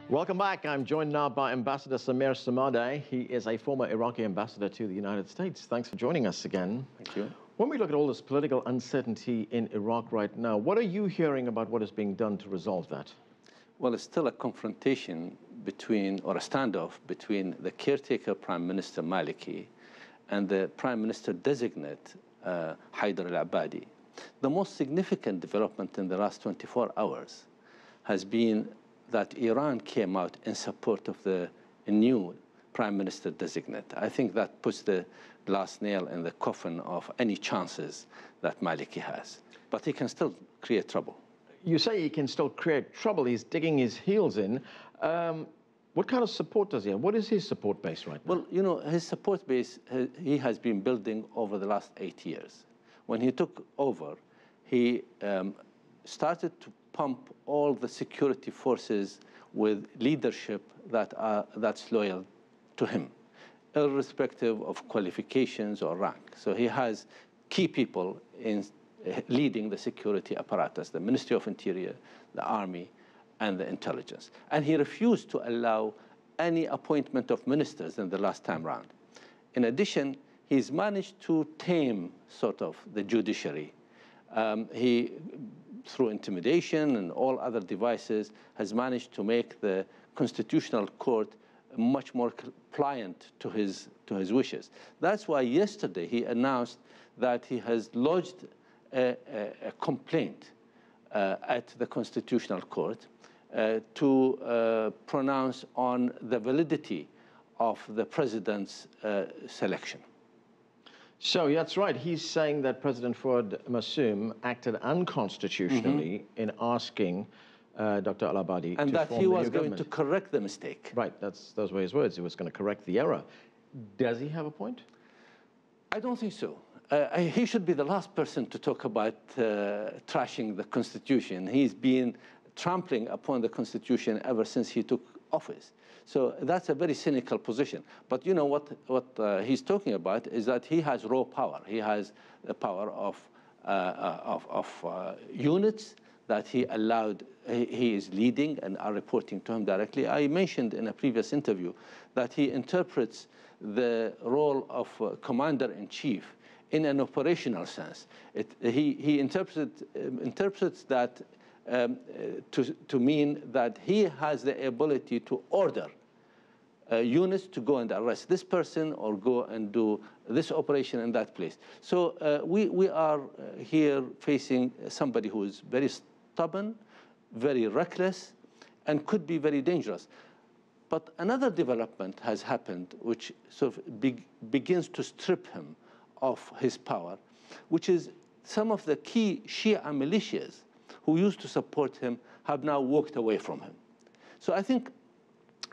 Welcome back. I'm joined now by Ambassador Samir Sumaida'ie. He is a former Iraqi ambassador to the United States. Thanks for joining us again. Thank you. When we look at all this political uncertainty in Iraq right now, what are you hearing about what is being done to resolve that? Well, it's still a confrontation between, or a standoff between the caretaker Prime Minister Maliki and the Prime Minister-designate Haider alAbadi. The most significant development in the last 24 hours has been that Iran came out in support of the new Prime Minister-designate. I think that puts the last nail in the coffin of any chances that Maliki has. But he can still create trouble. You say he can still create trouble. He's digging his heels in. What kind of support does he have? What is his support base right now? Well, you know, his support base, he has been building over the last 8 years. When he took over, he started to pump all the security forces with leadership that's loyal to him, irrespective of qualifications or rank. So he has key people in leading the security apparatus, the Ministry of Interior, the Army, and the intelligence. And he refused to allow any appointment of ministers in the last time round. In addition, he's managed to tame sort of the judiciary. He, through intimidation and all other devices, has managed to make the Constitutional Court much more pliant to his wishes. That's why yesterday he announced that he has lodged a complaint at the Constitutional Court to pronounce on the validity of the president's selection. So that's right. He's saying that President Fuad Massoum acted unconstitutionally in asking Dr. alAbadi and to that form he the was new going government. to correct the mistake. Right. Those were his words. He was going to correct the error. Does he have a point? I don't think so. He should be the last person to talk about trashing the Constitution. He's been trampling upon the Constitution ever since he took office. So that's a very cynical position. But you know what he's talking about is that he has raw power. He has the power of units that he allowed, he is leading and are reporting to him directly. I mentioned in a previous interview that he interprets the role of commander-in-chief in an operational sense. He interprets that to mean that he has the ability to order units to go and arrest this person or go and do this operation in that place. So we are here facing somebody who is very stubborn, very reckless, and could be very dangerous. But another development has happened which sort of begins to strip him of his power, which is some of the key Shia militias who used to support him have now walked away from him. So I think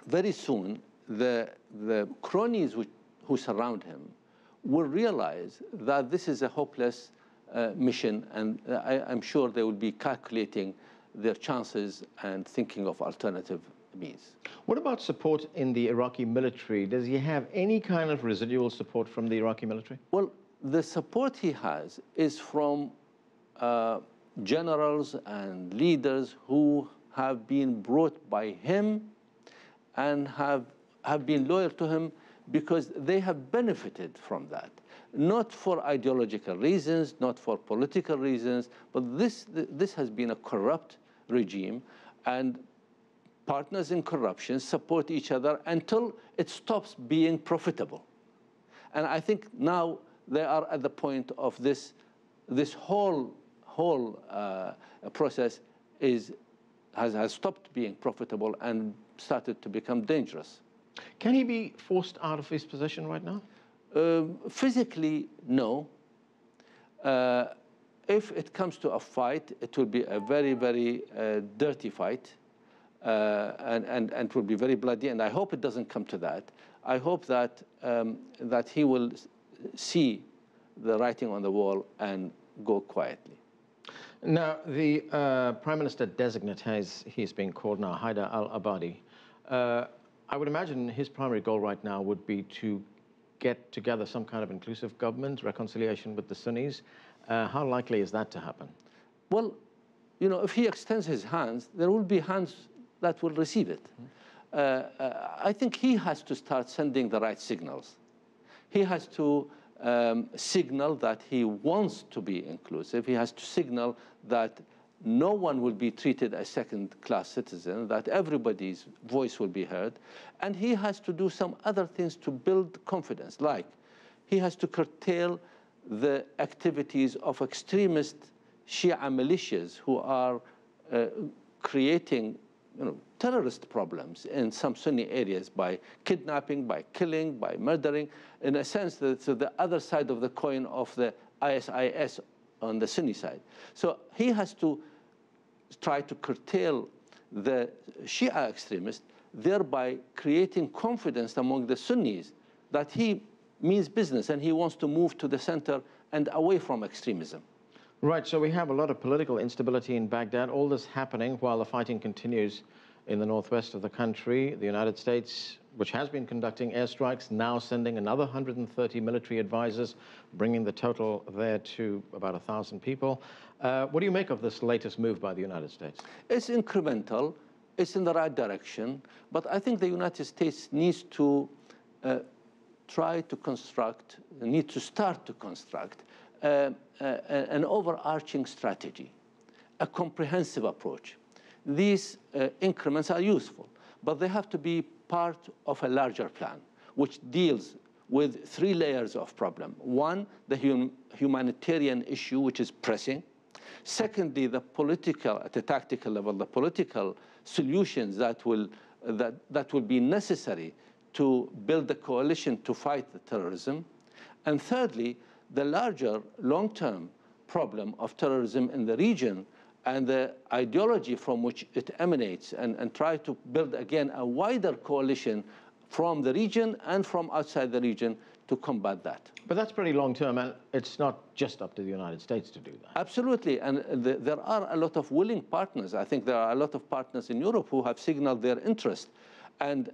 very soon the cronies who surround him will realize that this is a hopeless mission, and I'm sure they will be calculating their chances and thinking of alternative means. What about support in the Iraqi military? Does he have any kind of residual support from the Iraqi military? Well, the support he has is from generals and leaders who have been brought by him and have been loyal to him because they have benefited from that. Not for ideological reasons, not for political reasons, but this has been a corrupt regime, and partners in corruption support each other until it stops being profitable. And I think now they are at the point of this whole process has stopped being profitable and started to become dangerous. Can he be forced out of his position right now? Physically, no. If it comes to a fight, it will be a very, very dirty fight, and it will be very bloody, and I hope it doesn't come to that. I hope that, that he will see the writing on the wall and go quietly. Now, the Prime Minister-designate, as he's being called now, Haider alAbadi, I would imagine his primary goal right now would be to get together some kind of inclusive government, reconciliation with the Sunnis. How likely is that to happen? Well, you know, if he extends his hands, there will be hands that will receive it. I think he has to start sending the right signals. He has to signal that he wants to be inclusive. He has to signal that no one will be treated as second-class citizen, that everybody's voice will be heard. And he has to do some other things to build confidence, like he has to curtail the activities of extremist Shia militias who are creating terrorist problems in some Sunni areas by kidnapping, by killing, by murdering, in a sense that's the other side of the coin of the ISIS on the Sunni side. So he has to try to curtail the Shia extremists, thereby creating confidence among the Sunnis that he means business and he wants to move to the center and away from extremism. Right, so we have a lot of political instability in Baghdad, all this happening while the fighting continues in the northwest of the country. The United States, which has been conducting airstrikes, now sending another 130 military advisors, bringing the total there to about 1,000 people. What do you make of this latest move by the United States? It's incremental, it's in the right direction, but I think the United States needs to start to construct an overarching strategy, a comprehensive approach. These increments are useful, but they have to be part of a larger plan, which deals with 3 layers of problem. One, the humanitarian issue, which is pressing. Secondly, the political, at a tactical level, the political solutions that will be necessary to build a coalition to fight the terrorism. And thirdly, the larger long-term problem of terrorism in the region and the ideology from which it emanates, and try to build again a wider coalition from the region and from outside the region to combat that. But that's pretty long-term, and it's not just up to the United States to do that. Absolutely, and there are a lot of willing partners. I think there are a lot of partners in Europe who have signaled their interest and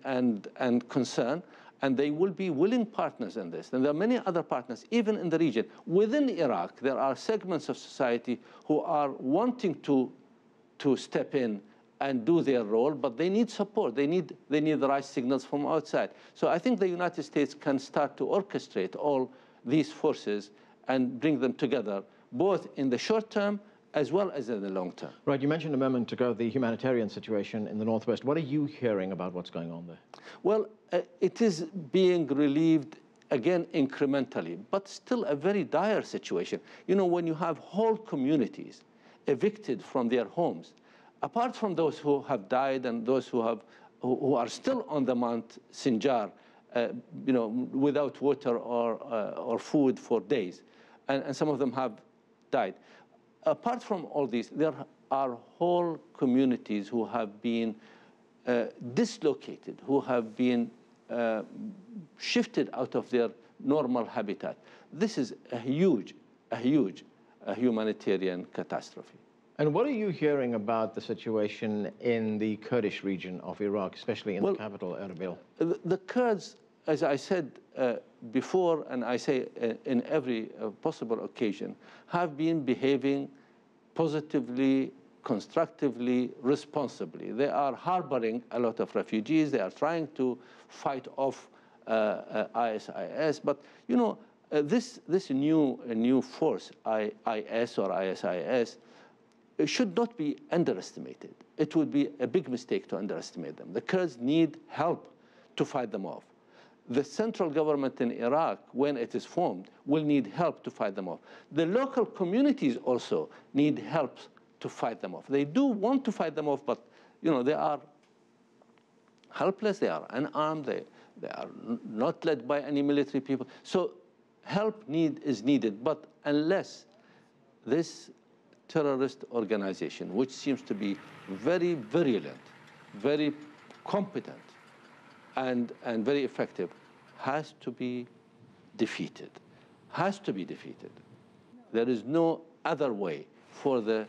concern, and they will be willing partners in this. And there are many other partners, even in the region. Within Iraq, there are segments of society who are wanting to step in and do their role, but they need support. They need the right signals from outside. So I think the United States can start to orchestrate all these forces and bring them together, both in the short term as well as in the long term. Right, you mentioned a moment ago the humanitarian situation in the northwest. What are you hearing about what's going on there? Well, it is being relieved, again, incrementally, but still a very dire situation. You know, when you have whole communities evicted from their homes, apart from those who have died and those who are still on the Mount Sinjar, without water or food for days, and some of them have died. Apart from all these, there are whole communities who have been dislocated, who have been shifted out of their normal habitat. This is a huge humanitarian catastrophe. And what are you hearing about the situation in the Kurdish region of Iraq, especially in the capital, Erbil? The Kurds, as I said before, and I say in every possible occasion, have been behaving positively, constructively, responsibly. They are harboring a lot of refugees. They are trying to fight off ISIS. But, you know, this new force, IS or ISIS, should not be underestimated. It would be a big mistake to underestimate them. The Kurds need help to fight them off. The central government in Iraq, when it is formed, will need help to fight them off. The local communities also need help to fight them off. They do want to fight them off, but you know, they are helpless, they are unarmed, they are not led by any military people. So help is needed, but unless this terrorist organization, which seems to be very virulent, very competent, and very effective, has to be defeated, There is no other way for the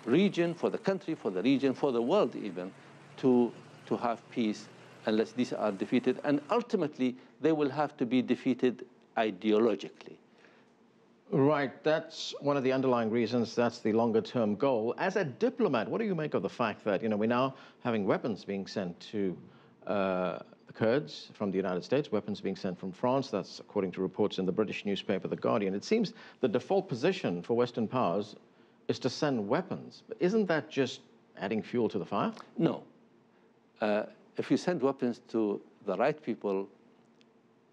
region, for the country, for the region, for the world even, to have peace unless these are defeated. And ultimately, they will have to be defeated ideologically. Right, that's one of the underlying reasons. That's the longer-term goal. As a diplomat, what do you make of the fact that, we're now having weapons being sent to the Kurds from the United States, weapons being sent from France? That's according to reports in the British newspaper, The Guardian. It seems the default position for Western powers is to send weapons. But isn't that just adding fuel to the fire? No. If you send weapons to the right people,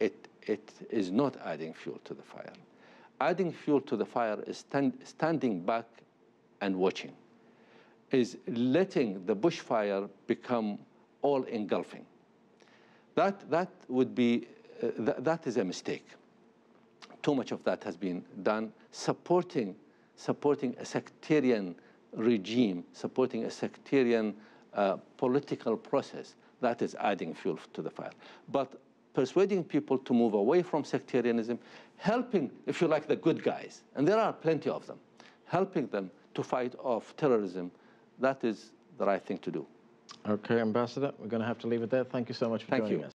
it is not adding fuel to the fire. Adding fuel to the fire is standing back and watching, is letting the bushfire become all engulfing. That would be, that is a mistake. Too much of that has been done, supporting a sectarian regime, supporting a sectarian political process. That is adding fuel to the fire. But persuading people to move away from sectarianism, helping, if you like, the good guys, and there are plenty of them, helping them to fight off terrorism, that is the right thing to do. Okay, Ambassador, we're going to have to leave it there. Thank you so much for joining us.